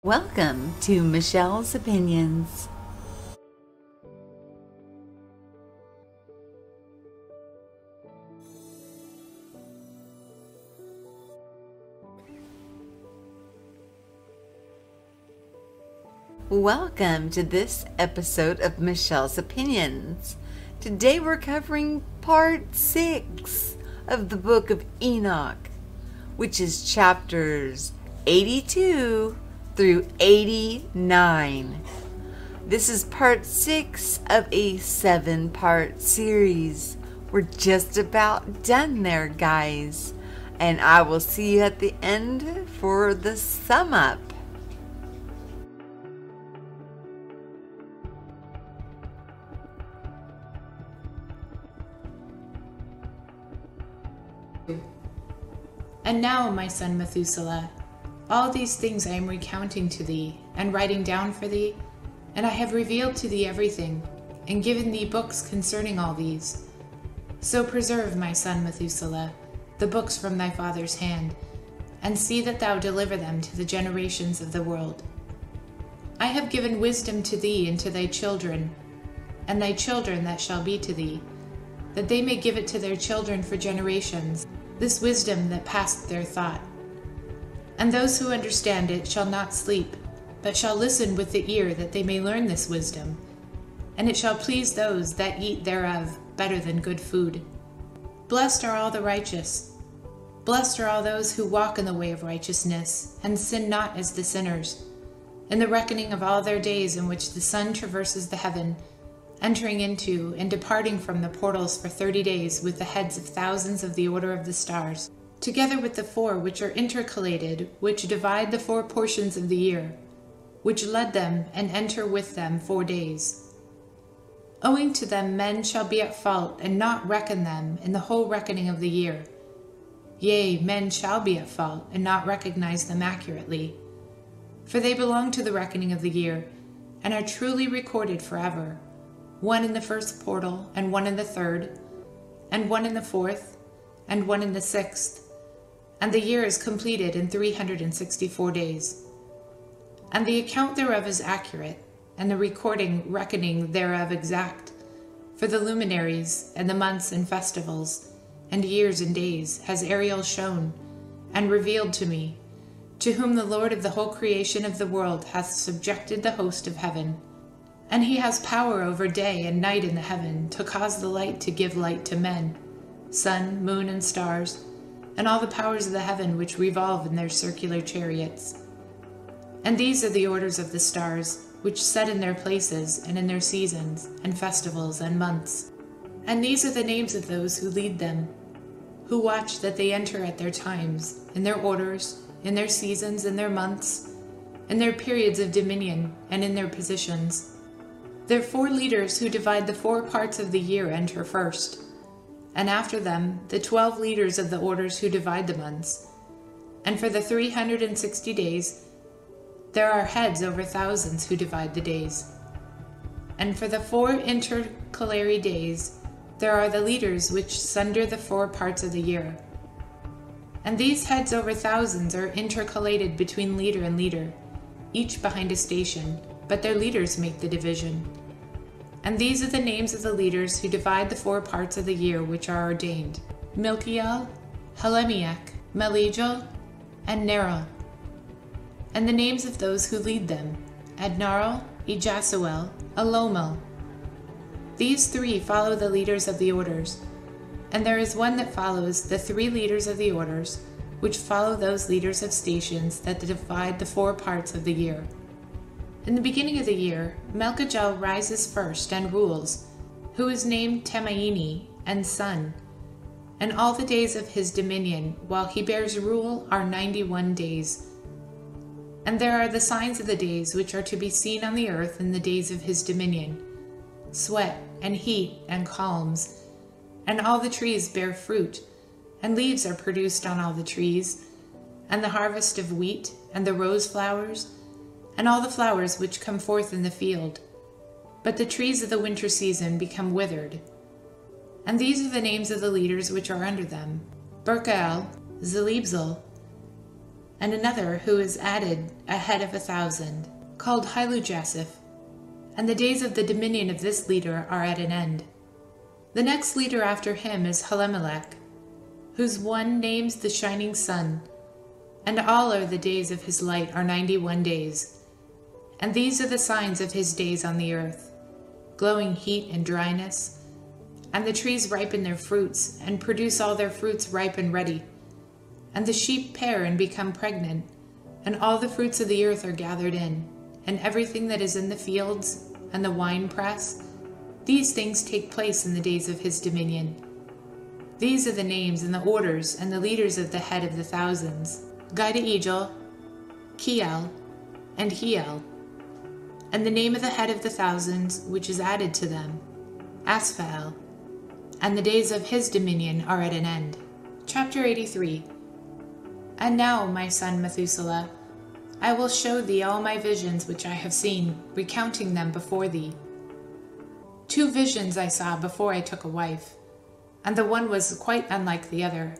Welcome to Michelle's Opinions. Welcome to this episode of Michelle's Opinions. Today we're covering part 6 of the Book of Enoch, which is chapters 82 through 89. This is part 6 of a 7-part series. We're just about done there, guys, and I will see you at the end for the sum up. And now, my son Methuselah, all these things I am recounting to thee, and writing down for thee, and I have revealed to thee everything, and given thee books concerning all these. So preserve, my son Methuselah, the books from thy father's hand, and see that thou deliver them to the generations of the world. I have given wisdom to thee and to thy children, and thy children that shall be to thee, that they may give it to their children for generations, this wisdom that passeth their thought. And those who understand it shall not sleep, but shall listen with the ear, that they may learn this wisdom. And it shall please those that eat thereof better than good food. Blessed are all the righteous. Blessed are all those who walk in the way of righteousness, and sin not as the sinners, in the reckoning of all their days in which the sun traverses the heaven, entering into and departing from the portals for 30 days with the heads of thousands of the order of the stars, together with the 4 which are intercalated, which divide the 4 portions of the year, which led them and enter with them 4 days. Owing to them men shall be at fault, and not reckon them in the whole reckoning of the year. Yea, men shall be at fault, and not recognize them accurately. For they belong to the reckoning of the year, and are truly recorded forever, one in the 1st portal, and one in the 3rd, and one in the 4th, and one in the 6th, and the year is completed in 364 days. And the account thereof is accurate, and the reckoning thereof exact, for the luminaries, and the months and festivals, and years and days, has Ariel shown, and revealed to me, to whom the Lord of the whole creation of the world hath subjected the host of heaven. And he has power over day and night in the heaven, to cause the light to give light to men, sun, moon, and stars, and all the powers of the heaven which revolve in their circular chariots. And these are the orders of the stars, which set in their places, and in their seasons, and festivals, and months. And these are the names of those who lead them, who watch that they enter at their times, in their orders, in their seasons, in their months, in their periods of dominion, and in their positions. Their 4 leaders who divide the 4 parts of the year enter first, and after them the 12 leaders of the orders who divide the months. And for the 360 days there are heads over thousands who divide the days. And for the 4 intercalary days there are the leaders which sunder the 4 parts of the year. And these heads over thousands are intercalated between leader and leader, each behind a station, but their leaders make the division. And these are the names of the leaders who divide the 4 parts of the year which are ordained: Milkiel, Helemiach, Melijel, and Neril. And the names of those who lead them: Adnarel, Ejasuel, Alomel. These 3 follow the leaders of the orders, and there is one that follows the 3 leaders of the orders, which follow those leaders of stations that divide the 4 parts of the year. In the beginning of the year, Melchijel rises first and rules, who is named Temaini and son. And all the days of his dominion, while he bears rule, are 91 days. And there are the signs of the days which are to be seen on the earth in the days of his dominion: sweat, and heat, and calms. And all the trees bear fruit, and leaves are produced on all the trees, and the harvest of wheat, and the rose flowers, and all the flowers which come forth in the field. But the trees of the winter season become withered. And these are the names of the leaders which are under them: Berkael, Zelibzel, and another who is added ahead of 1,000, called LXXXX11, and the days of the dominion of this leader are at an end. The next leader after him is Elimelech, whose one names the shining sun, and all are the days of his light are 91 days. And these are the signs of his days on the earth, glowing heat and dryness, and the trees ripen their fruits, and produce all their fruits ripe and ready. And the sheep pair and become pregnant, and all the fruits of the earth are gathered in, and everything that is in the fields, and the winepress, these things take place in the days of his dominion. These are the names and the orders and the leaders of the head of the thousands: Gideijel, Kiel, and Hiel. And the name of the head of the thousands, which is added to them, Asphael. And the days of his dominion are at an end. Chapter 83. And now, my son Methuselah, I will show thee all my visions which I have seen, recounting them before thee. 2 visions I saw before I took a wife, and the one was quite unlike the other.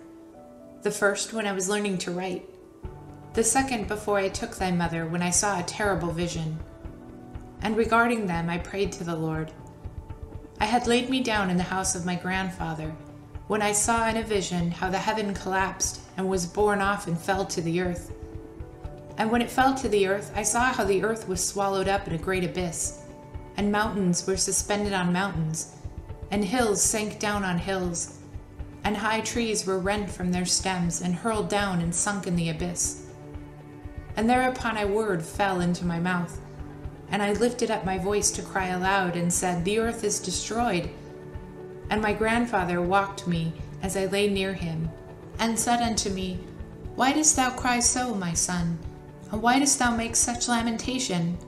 The first when I was learning to write, the second before I took thy mother, when I saw a terrible vision. And regarding them I prayed to the Lord. I had laid me down in the house of my grandfather, when I saw in a vision how the heaven collapsed and was borne off and fell to the earth. And when it fell to the earth, I saw how the earth was swallowed up in a great abyss, and mountains were suspended on mountains, and hills sank down on hills, and high trees were rent from their stems and hurled down and sunk in the abyss. And thereupon a word fell into my mouth, and I lifted up my voice to cry aloud, and said, The earth is destroyed. And my grandfather walked me as I lay near him, and said unto me, Why dost thou cry so, my son? And why dost thou make such lamentation?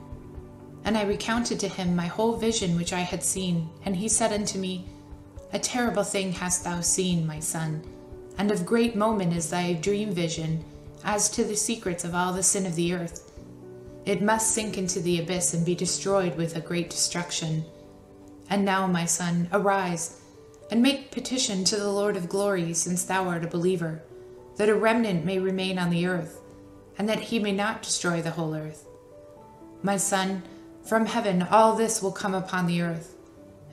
And I recounted to him my whole vision which I had seen. And he said unto me, A terrible thing hast thou seen, my son, and of great moment is thy dream vision, as to the secrets of all the sin of the earth. It must sink into the abyss and be destroyed with a great destruction. And now, my son, arise, and make petition to the Lord of glory, since thou art a believer, that a remnant may remain on the earth, and that he may not destroy the whole earth. My son, from heaven all this will come upon the earth,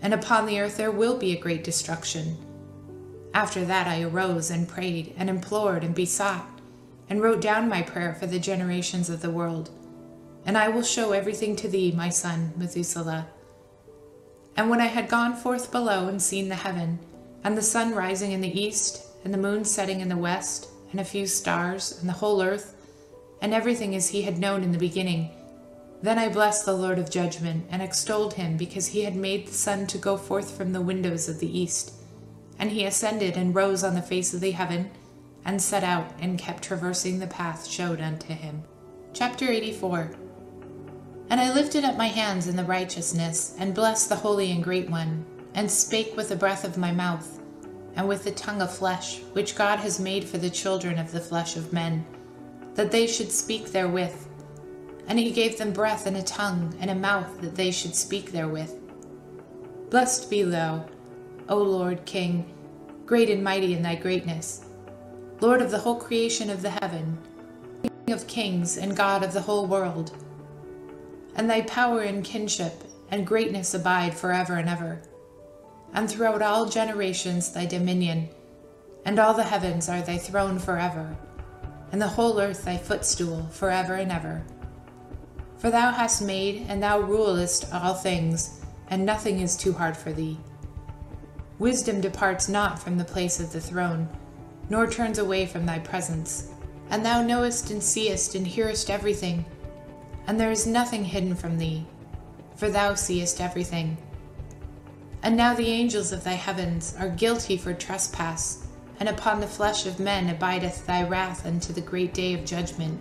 and upon the earth there will be a great destruction. After that I arose and prayed, and implored and besought, and wrote down my prayer for the generations of the world. And I will show everything to thee, my son Methuselah. And when I had gone forth below and seen the heaven, and the sun rising in the east, and the moon setting in the west, and a few stars, and the whole earth, and everything as he had known in the beginning, then I blessed the Lord of judgment, and extolled him, because he had made the sun to go forth from the windows of the east. And he ascended and rose on the face of the heaven, and set out, and kept traversing the path showed unto him. Chapter 84. And I lifted up my hands in the righteousness, and blessed the Holy and Great One, and spake with the breath of my mouth, and with the tongue of flesh, which God has made for the children of the flesh of men, that they should speak therewith. And he gave them breath and a tongue and a mouth, that they should speak therewith. Blessed be thou, O Lord King, great and mighty in thy greatness, Lord of the whole creation of the heaven, King of kings and God of the whole world. And thy power and kinship and greatness abide forever and ever. And throughout all generations thy dominion, and all the heavens are thy throne forever, and the whole earth thy footstool forever and ever. For thou hast made, and thou rulest all things, and nothing is too hard for thee. Wisdom departs not from the place of the throne, nor turns away from thy presence. And thou knowest and seest and hearest everything, and there is nothing hidden from thee, for thou seest everything. And now the angels of thy heavens are guilty for trespass, and upon the flesh of men abideth thy wrath unto the great day of judgment.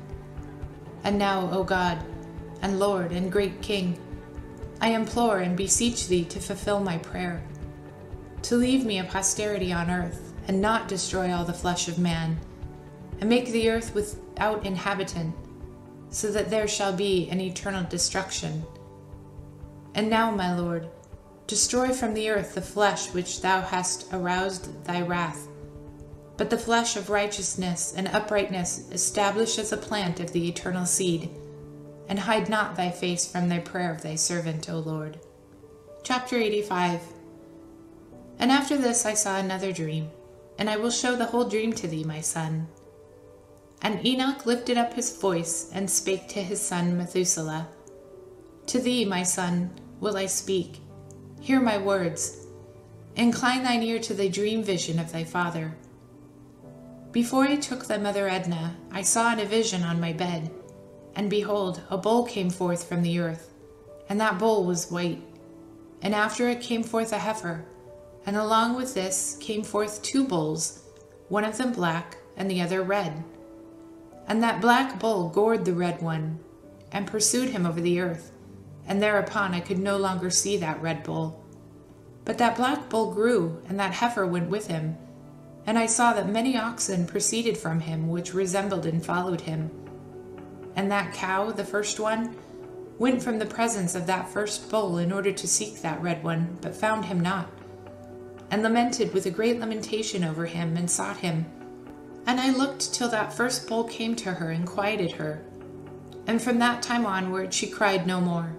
And now, O God, and Lord, and great King, I implore and beseech thee to fulfill my prayer, to leave me a posterity on earth, and not destroy all the flesh of man, and make the earth without inhabitant, so that there shall be an eternal destruction. And now, my Lord, destroy from the earth the flesh which thou hast aroused thy wrath, but the flesh of righteousness and uprightness establish as a plant of the eternal seed, and hide not thy face from thy prayer of thy servant, O Lord. Chapter 85. And after this I saw another dream, and I will show the whole dream to thee, my son. And Enoch lifted up his voice and spake to his son Methuselah, To thee, my son, will I speak. Hear my words. Incline thine ear to the dream vision of thy father. Before I took thy mother Edna, I saw in a vision on my bed, and behold, a bull came forth from the earth, and that bull was white. And after it came forth a heifer, and along with this came forth two bulls, one of them black, and the other red. And that black bull gored the red one, and pursued him over the earth, and thereupon I could no longer see that red bull. But that black bull grew, and that heifer went with him, and I saw that many oxen proceeded from him, which resembled and followed him. And that cow, the first one, went from the presence of that first bull in order to seek that red one, but found him not, and lamented with a great lamentation over him, and sought him. And I looked till that first bull came to her and quieted her, and from that time onward she cried no more.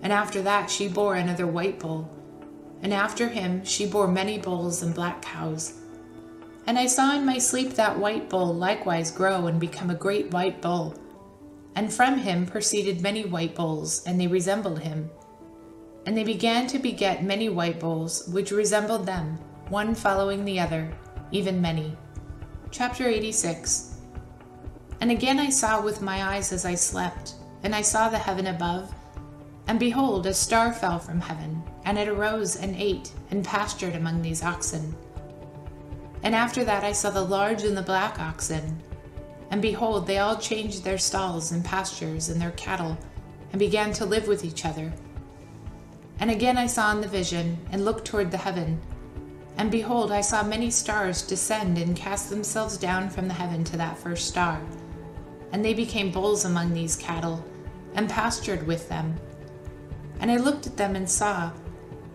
And after that she bore another white bull, and after him she bore many bulls and black cows. And I saw in my sleep that white bull likewise grow and become a great white bull. And from him proceeded many white bulls, and they resembled him. And they began to beget many white bulls, which resembled them, one following the other, even many. Chapter 86. And again I saw with my eyes as I slept, and I saw the heaven above, and behold, a star fell from heaven, and it arose and ate, and pastured among these oxen. And after that I saw the large and the black oxen, and behold, they all changed their stalls and pastures and their cattle, and began to live with each other. And again I saw in the vision, and looked toward the heaven, and behold, I saw many stars descend and cast themselves down from the heaven to that first star. And they became bulls among these cattle, and pastured with them. And I looked at them and saw,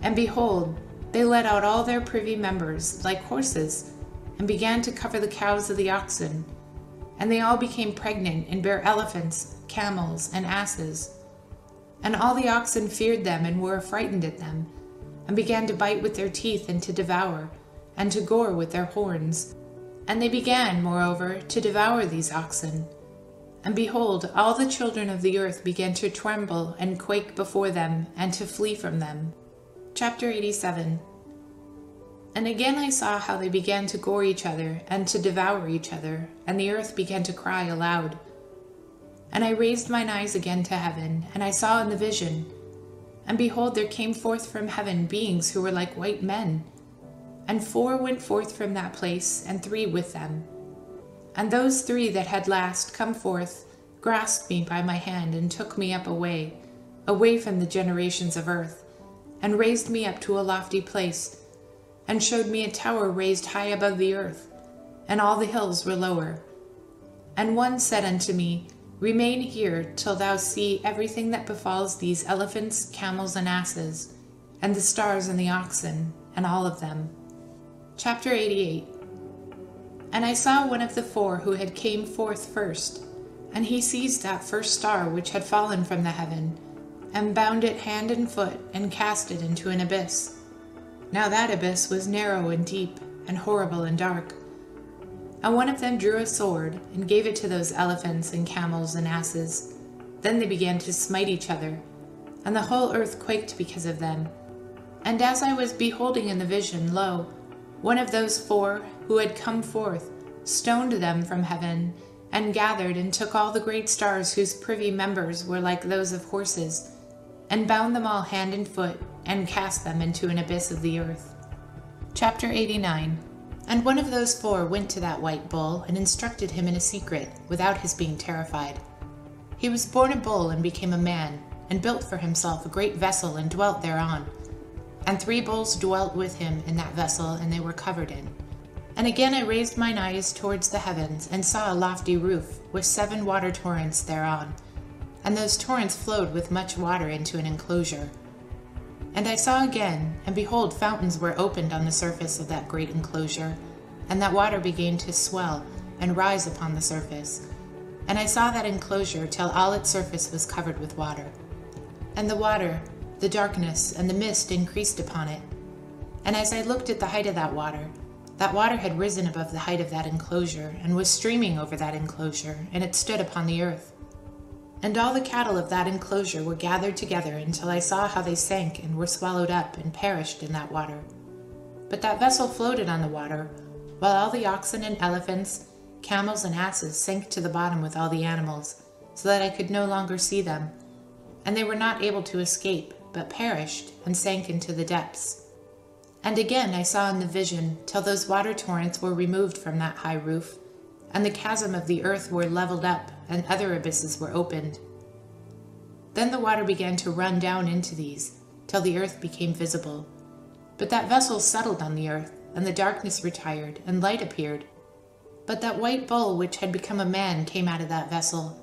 and behold, they let out all their privy members, like horses, and began to cover the cows of the oxen. And they all became pregnant, and bare elephants, camels, and asses. And all the oxen feared them, and were affrighted at them, and began to bite with their teeth, and to devour, and to gore with their horns. And they began, moreover, to devour these oxen. And behold, all the children of the earth began to tremble and quake before them, and to flee from them. Chapter 87. And again I saw how they began to gore each other, and to devour each other, and the earth began to cry aloud. And I raised mine eyes again to heaven, and I saw in the vision, and behold, there came forth from heaven beings who were like white men. And 4 went forth from that place, and 3 with them. And those 3 that had last come forth grasped me by my hand, and took me up away from the generations of earth, and raised me up to a lofty place, and showed me a tower raised high above the earth, and all the hills were lower. And one said unto me, Remain here till thou see everything that befalls these elephants, camels, and asses, and the stars and the oxen, and all of them. Chapter 88. And I saw one of the 4 who had came forth first, and he seized that first star which had fallen from the heaven, and bound it hand and foot, and cast it into an abyss. Now that abyss was narrow and deep, and horrible and dark. And one of them drew a sword, and gave it to those elephants and camels and asses. Then they began to smite each other, and the whole earth quaked because of them. And as I was beholding in the vision, lo, one of those 4 who had come forth stoned them from heaven, and gathered and took all the great stars whose privy members were like those of horses, and bound them all hand and foot, and cast them into an abyss of the earth. Chapter 89. And one of those 4 went to that white bull, and instructed him in a secret, without his being terrified. He was born a bull, and became a man, and built for himself a great vessel, and dwelt thereon. And 3 bulls dwelt with him in that vessel, and they were covered in. And again I raised mine eyes towards the heavens, and saw a lofty roof, with 7 water torrents thereon. And those torrents flowed with much water into an enclosure. And I saw again, and behold, fountains were opened on the surface of that great enclosure, and that water began to swell and rise upon the surface. And I saw that enclosure till all its surface was covered with water. And the water, the darkness, and the mist increased upon it. And as I looked at the height of that water had risen above the height of that enclosure, and was streaming over that enclosure, and it stood upon the earth. And all the cattle of that enclosure were gathered together until I saw how they sank and were swallowed up and perished in that water. But that vessel floated on the water, while all the oxen and elephants, camels and asses sank to the bottom with all the animals, so that I could no longer see them. And they were not able to escape, but perished and sank into the depths. And again I saw in the vision till those water torrents were removed from that high roof, and the chasm of the earth were leveled up, and other abysses were opened. Then the water began to run down into these, till the earth became visible. But that vessel settled on the earth, and the darkness retired, and light appeared. But that white bull which had become a man came out of that vessel,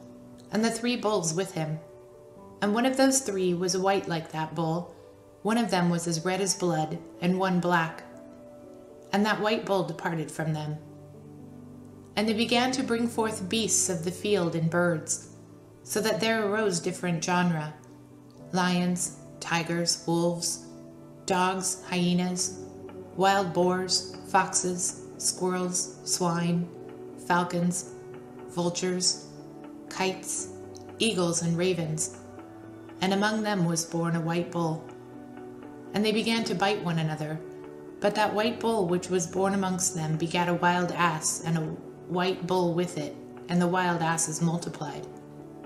and the 3 bulls with him. And one of those 3 was white like that bull, one of them was as red as blood, and one black. And that white bull departed from them. And they began to bring forth beasts of the field and birds, so that there arose different genera: lions, tigers, wolves, dogs, hyenas, wild boars, foxes, squirrels, swine, falcons, vultures, kites, eagles, and ravens. And among them was born a white bull. And they began to bite one another. But that white bull which was born amongst them begat a wild ass, and a white bull with it, and the wild asses multiplied.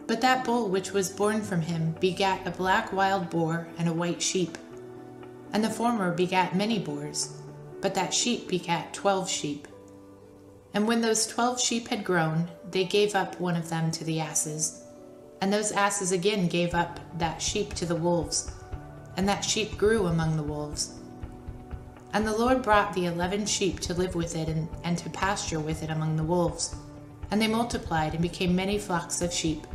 But that bull which was born from him begat a black wild boar and a white sheep. And the former begat many boars, but that sheep begat 12 sheep. And when those 12 sheep had grown, they gave up one of them to the asses. And those asses again gave up that sheep to the wolves, and that sheep grew among the wolves. And the Lord brought the 11 sheep to live with it and to pasture with it among the wolves. And they multiplied and became many flocks of sheep.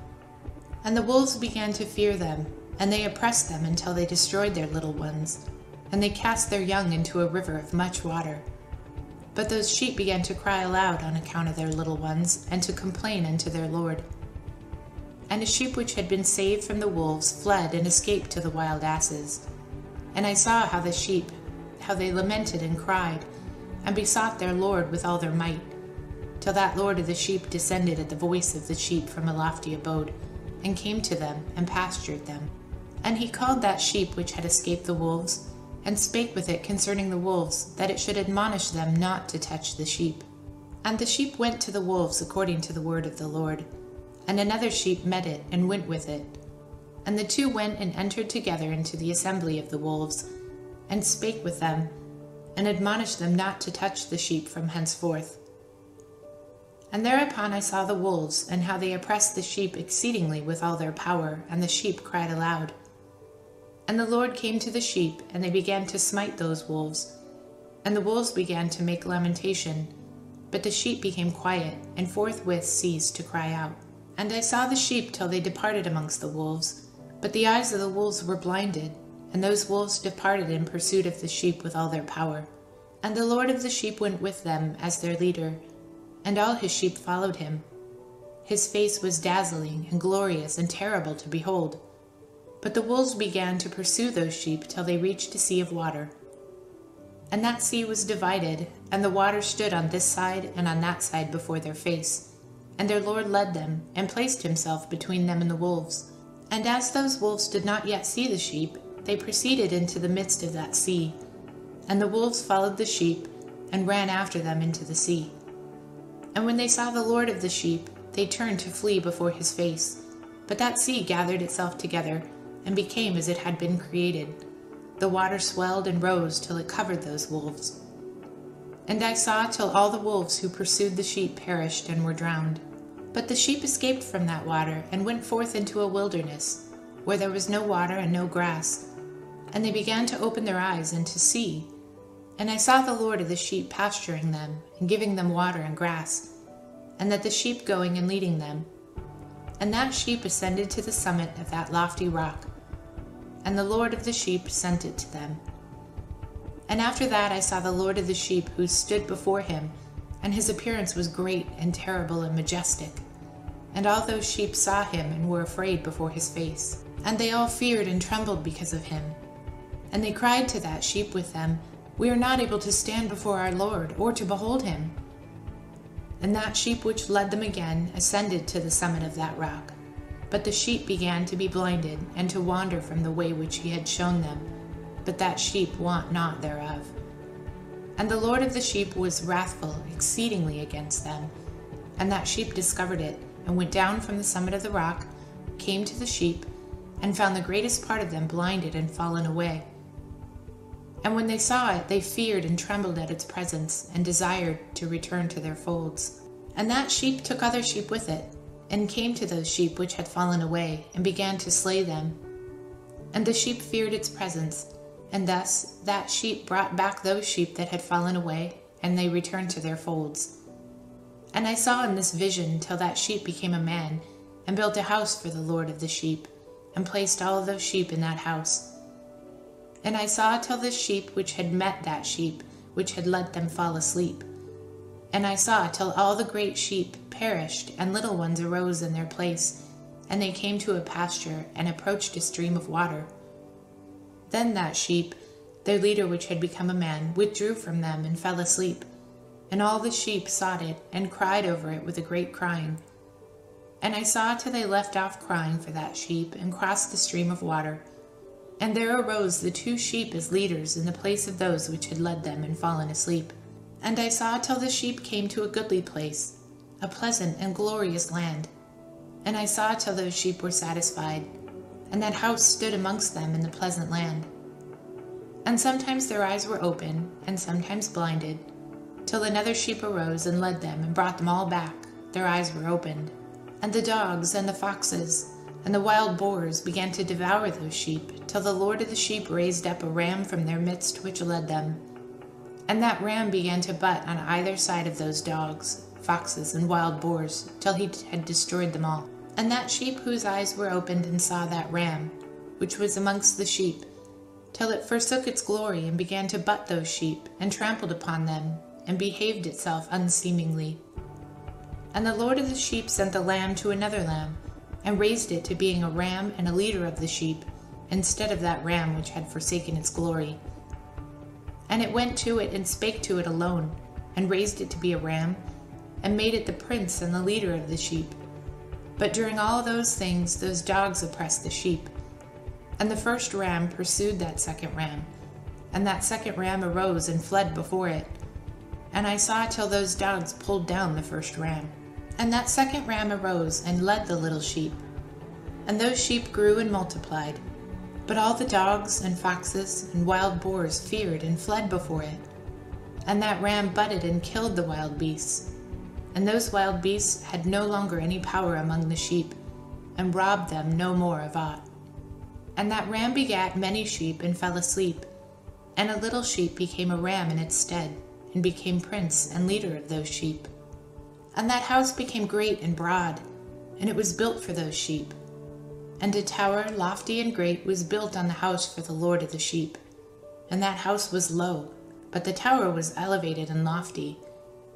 And the wolves began to fear them, and they oppressed them until they destroyed their little ones. And they cast their young into a river of much water. But those sheep began to cry aloud on account of their little ones, and to complain unto their Lord. And a sheep which had been saved from the wolves fled and escaped to the wild asses. And I saw how the sheep, how they lamented and cried, and besought their Lord with all their might, till that Lord of the sheep descended at the voice of the sheep from a lofty abode, and came to them, and pastured them. And he called that sheep which had escaped the wolves, and spake with it concerning the wolves, that it should admonish them not to touch the sheep. And the sheep went to the wolves according to the word of the Lord. And another sheep met it, and went with it. And the 2 went and entered together into the assembly of the wolves, and spake with them, and admonished them not to touch the sheep from henceforth. And thereupon I saw the wolves, and how they oppressed the sheep exceedingly with all their power, and the sheep cried aloud. And the Lord came to the sheep, and they began to smite those wolves. And the wolves began to make lamentation, but the sheep became quiet, and forthwith ceased to cry out. And I saw the sheep till they departed amongst the wolves, but the eyes of the wolves were blinded, and those wolves departed in pursuit of the sheep with all their power. And the Lord of the sheep went with them as their leader, and all his sheep followed him. His face was dazzling and glorious and terrible to behold. But the wolves began to pursue those sheep till they reached a sea of water. And that sea was divided, and the water stood on this side and on that side before their face. And their Lord led them, and placed himself between them and the wolves. And as those wolves did not yet see the sheep, they proceeded into the midst of that sea. And the wolves followed the sheep, and ran after them into the sea. And when they saw the Lord of the sheep, they turned to flee before his face. But that sea gathered itself together, and became as it had been created. The water swelled and rose till it covered those wolves. And I saw till all the wolves who pursued the sheep perished and were drowned. But the sheep escaped from that water, and went forth into a wilderness, where there was no water and no grass. And they began to open their eyes and to see. And I saw the Lord of the sheep pasturing them, and giving them water and grass, and that the sheep going and leading them. And that sheep ascended to the summit of that lofty rock, and the Lord of the sheep sent it to them. And after that I saw the Lord of the sheep, who stood before him, and his appearance was great and terrible and majestic. And all those sheep saw him and were afraid before his face. And they all feared and trembled because of him. And they cried to that sheep with them, "We are not able to stand before our Lord, or to behold him." And that sheep which led them again ascended to the summit of that rock. But the sheep began to be blinded, and to wander from the way which he had shown them. But that sheep wot not thereof. And the Lord of the sheep was wrathful exceedingly against them. And that sheep discovered it, and went down from the summit of the rock, came to the sheep, and found the greatest part of them blinded and fallen away. And when they saw it, they feared and trembled at its presence, and desired to return to their folds. And that sheep took other sheep with it, and came to those sheep which had fallen away, and began to slay them. And the sheep feared its presence, and thus that sheep brought back those sheep that had fallen away, and they returned to their folds. And I saw in this vision till that sheep became a man, and built a house for the Lord of the sheep, and placed all those sheep in that house. And I saw till the sheep which had met that sheep, which had let them fall asleep. And I saw till all the great sheep perished, and little ones arose in their place, and they came to a pasture, and approached a stream of water. Then that sheep, their leader which had become a man, withdrew from them, and fell asleep. And all the sheep sought it, and cried over it with a great crying. And I saw till they left off crying for that sheep, and crossed the stream of water. And there arose the 2 sheep as leaders in the place of those which had led them and fallen asleep. And I saw till the sheep came to a goodly place, a pleasant and glorious land. And I saw till those sheep were satisfied, and that house stood amongst them in the pleasant land. And sometimes their eyes were open, and sometimes blinded, till another sheep arose and led them and brought them all back, their eyes were opened. And the dogs and the foxes and the wild boars began to devour those sheep, till the Lord of the sheep raised up a ram from their midst which led them. And that ram began to butt on either side of those dogs, foxes, and wild boars, till he had destroyed them all. And that sheep whose eyes were opened and saw that ram, which was amongst the sheep, till it forsook its glory and began to butt those sheep, and trampled upon them, and behaved itself unseemingly. And the Lord of the sheep sent the lamb to another lamb, and raised it to being a ram and a leader of the sheep, instead of that ram which had forsaken its glory. And it went to it and spake to it alone, and raised it to be a ram, and made it the prince and the leader of the sheep. But during all those things those dogs oppressed the sheep. And the first ram pursued that second ram, and that second ram arose and fled before it. And I saw till those dogs pulled down the first ram. And that second ram arose and led the little sheep. And those sheep grew and multiplied. But all the dogs and foxes and wild boars feared and fled before it. And that ram butted and killed the wild beasts. And those wild beasts had no longer any power among the sheep, and robbed them no more of aught. And that ram begat many sheep and fell asleep. And a little sheep became a ram in its stead, and became prince and leader of those sheep. And that house became great and broad, and it was built for those sheep. And a tower lofty and great was built on the house for the Lord of the sheep. And that house was low, but the tower was elevated and lofty.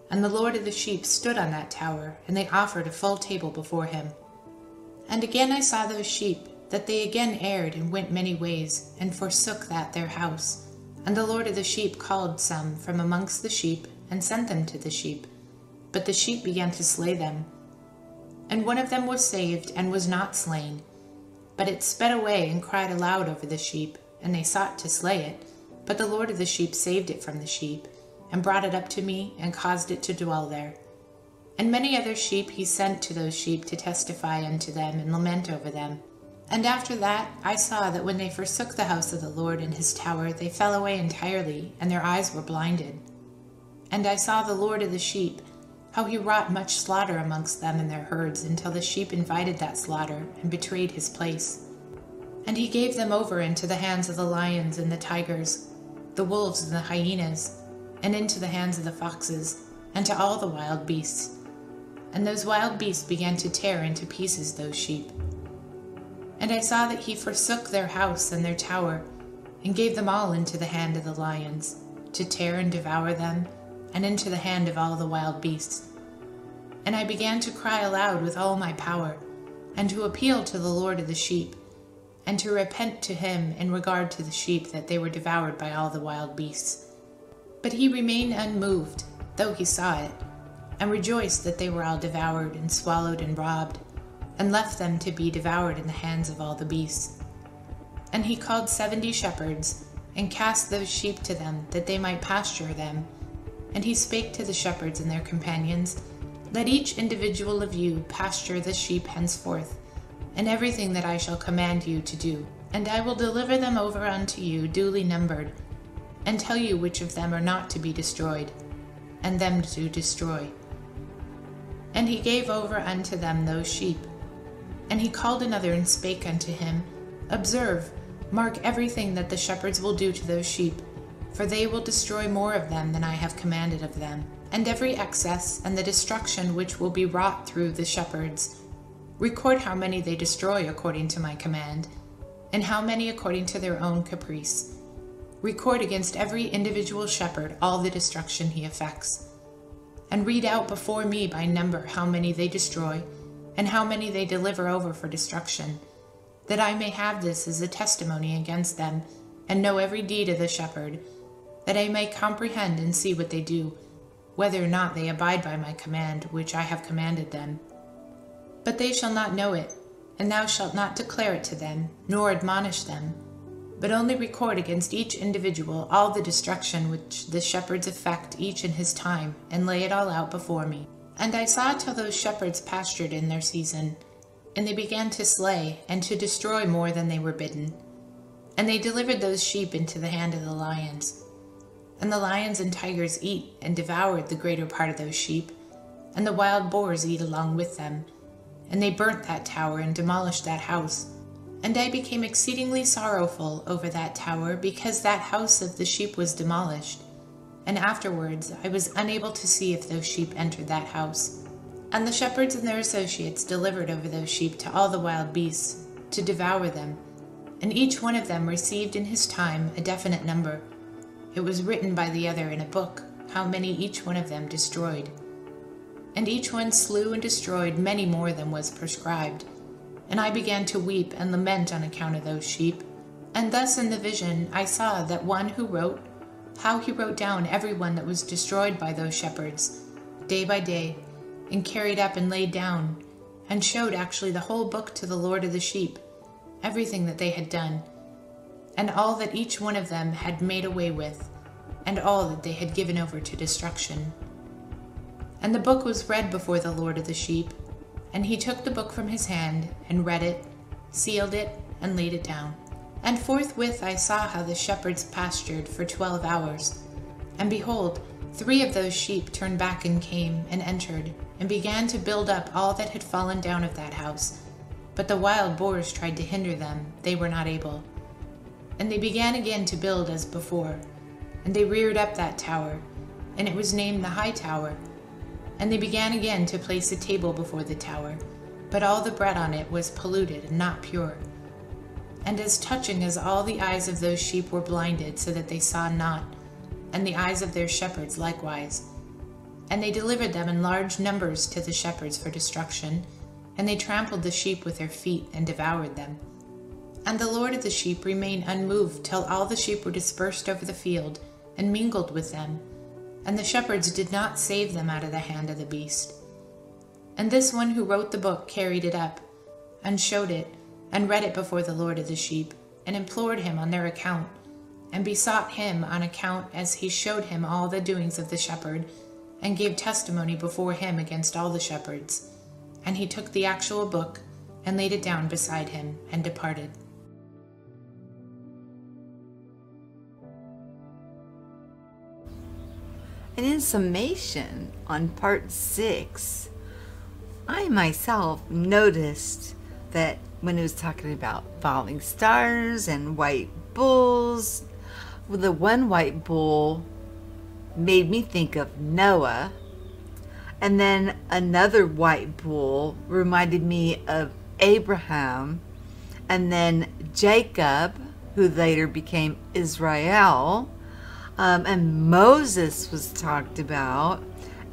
And the Lord of the sheep stood on that tower, and they offered a full table before him. And again I saw those sheep, that they again erred and went many ways, and forsook that their house. And the Lord of the sheep called some from amongst the sheep, and sent them to the sheep. But the sheep began to slay them. And one of them was saved, and was not slain. But it sped away and cried aloud over the sheep, and they sought to slay it. But the Lord of the sheep saved it from the sheep, and brought it up to me, and caused it to dwell there. And many other sheep he sent to those sheep to testify unto them, and lament over them. And after that I saw that when they forsook the house of the Lord and his tower, they fell away entirely, and their eyes were blinded. And I saw the Lord of the sheep, how he wrought much slaughter amongst them and their herds, until the sheep invited that slaughter, and betrayed his place. And he gave them over into the hands of the lions and the tigers, the wolves and the hyenas, and into the hands of the foxes, and to all the wild beasts. And those wild beasts began to tear into pieces those sheep. And I saw that he forsook their house and their tower, and gave them all into the hand of the lions, to tear and devour them, and into the hand of all the wild beasts. And I began to cry aloud with all my power, and to appeal to the Lord of the sheep, and to repent to him in regard to the sheep that they were devoured by all the wild beasts. But he remained unmoved, though he saw it, and rejoiced that they were all devoured and swallowed and robbed, and left them to be devoured in the hands of all the beasts. And he called 70 shepherds, and cast those sheep to them, that they might pasture them. And he spake to the shepherds and their companions, Let each individual of you pasture the sheep henceforth, and everything that I shall command you to do. And I will deliver them over unto you duly numbered, and tell you which of them are not to be destroyed, and them to destroy. And he gave over unto them those sheep. And he called another and spake unto him, Observe, mark everything that the shepherds will do to those sheep, for they will destroy more of them than I have commanded of them. And every excess and the destruction which will be wrought through the shepherds, record how many they destroy according to my command, and how many according to their own caprice. Record against every individual shepherd all the destruction he effects. And read out before me by number how many they destroy, and how many they deliver over for destruction, that I may have this as a testimony against them, and know every deed of the shepherd, that I may comprehend and see what they do, whether or not they abide by my command which I have commanded them. But they shall not know it, and thou shalt not declare it to them, nor admonish them, but only record against each individual all the destruction which the shepherds effect each in his time, and lay it all out before me. And I saw till those shepherds pastured in their season, and they began to slay and to destroy more than they were bidden. And they delivered those sheep into the hand of the lions. And the lions and tigers eat and devoured the greater part of those sheep, and the wild boars eat along with them. And they burnt that tower and demolished that house. And I became exceedingly sorrowful over that tower, because that house of the sheep was demolished. And afterwards I was unable to see if those sheep entered that house. And the shepherds and their associates delivered over those sheep to all the wild beasts, to devour them. And each one of them received in his time a definite number. It was written by the other in a book, how many each one of them destroyed. And each one slew and destroyed many more than was prescribed. And I began to weep and lament on account of those sheep. And thus in the vision I saw that one who wrote, how he wrote down every one that was destroyed by those shepherds, day by day, and carried up and laid down, and showed actually the whole book to the Lord of the sheep, everything that they had done, and all that each one of them had made away with, and all that they had given over to destruction. And the book was read before the Lord of the sheep, and he took the book from his hand, and read it, sealed it, and laid it down. And forthwith I saw how the shepherds pastured for 12 hours. And behold, 3 of those sheep turned back and came, and entered, and began to build up all that had fallen down of that house. But the wild boars tried to hinder them, they were not able. And they began again to build as before. And they reared up that tower, and it was named the High Tower. And they began again to place a table before the tower, but all the bread on it was polluted and not pure. And as touching as all the eyes of those sheep were blinded, so that they saw not, and the eyes of their shepherds likewise. And they delivered them in large numbers to the shepherds for destruction, and they trampled the sheep with their feet and devoured them. And the Lord of the sheep remained unmoved till all the sheep were dispersed over the field, and mingled with them, and the shepherds did not save them out of the hand of the beast. And this one who wrote the book carried it up, and showed it, and read it before the Lord of the sheep, and implored him on their account, and besought him on account as he showed him all the doings of the shepherd, and gave testimony before him against all the shepherds. And he took the actual book, and laid it down beside him, and departed. And in summation, on part 6, I myself noticed that when it was talking about falling stars and white bulls, the one white bull made me think of Noah, and then another white bull reminded me of Abraham, and then Jacob, who later became Israel, and Moses was talked about,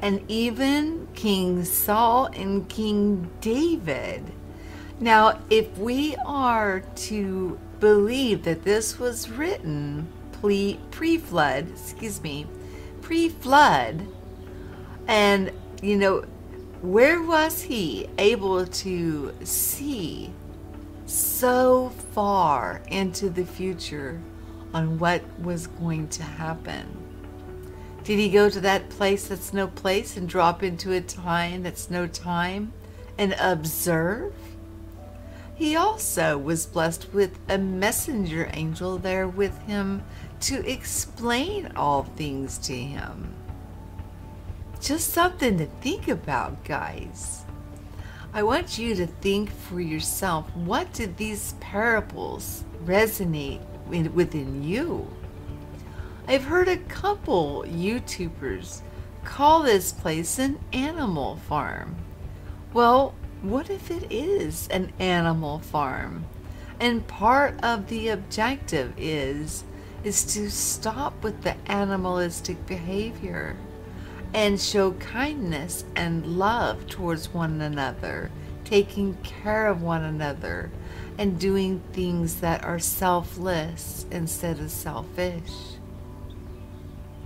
and even King Saul and King David. Now, if we are to believe that this was written pre-flood, and where was he able to see so far into the future on what was going to happen? Did he go to that place that's no place and drop into a time that's no time and observe? He also was blessed with a messenger angel there with him to explain all things to him. Just something to think about, guys. I want you to think for yourself, what did these parables resonate within you? I've heard a couple YouTubers call this place an animal farm. Well, what if it is an animal farm? And part of the objective is to stop with the animalistic behavior and show kindness and love towards one another, taking care of one another, and doing things that are selfless instead of selfish.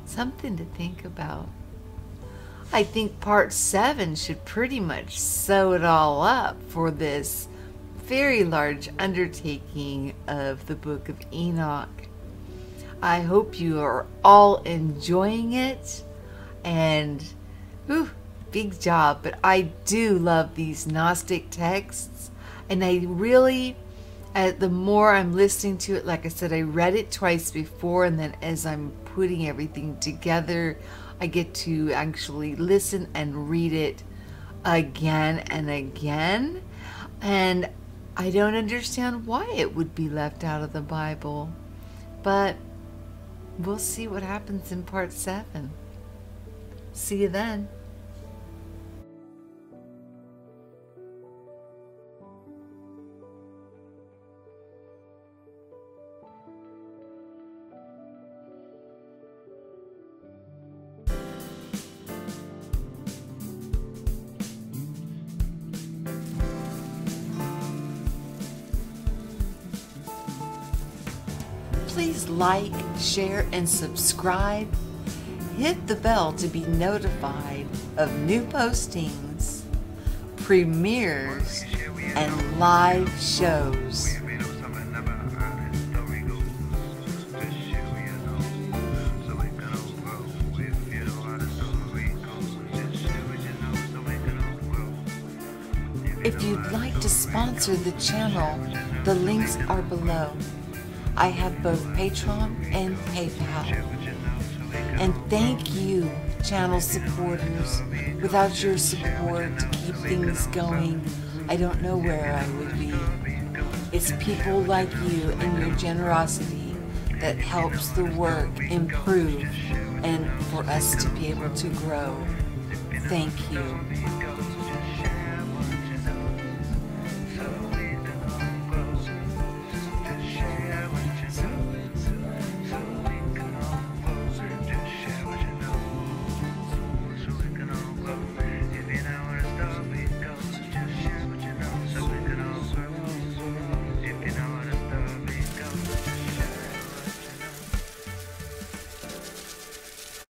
Something to think about. I think part 7 should pretty much sew it all up for this very large undertaking of the Book of Enoch. I hope you are all enjoying it. And, big job, but I do love these Gnostic texts, and I really, the more I'm listening to it, like I said, I read it twice before, and then as I'm putting everything together, I get to actually listen and read it again and again, and I don't understand why it would be left out of the Bible, but we'll see what happens in part 7. See you then. Please like, share, and subscribe. Hit the bell to be notified of new postings, premieres, and live shows. If you'd like to sponsor the channel, the links are below. I have both Patreon and PayPal. And thank you, channel supporters. Without your support to keep things going, I don't know where I would be. It's people like you and your generosity that helps the work improve and for us to be able to grow. Thank you.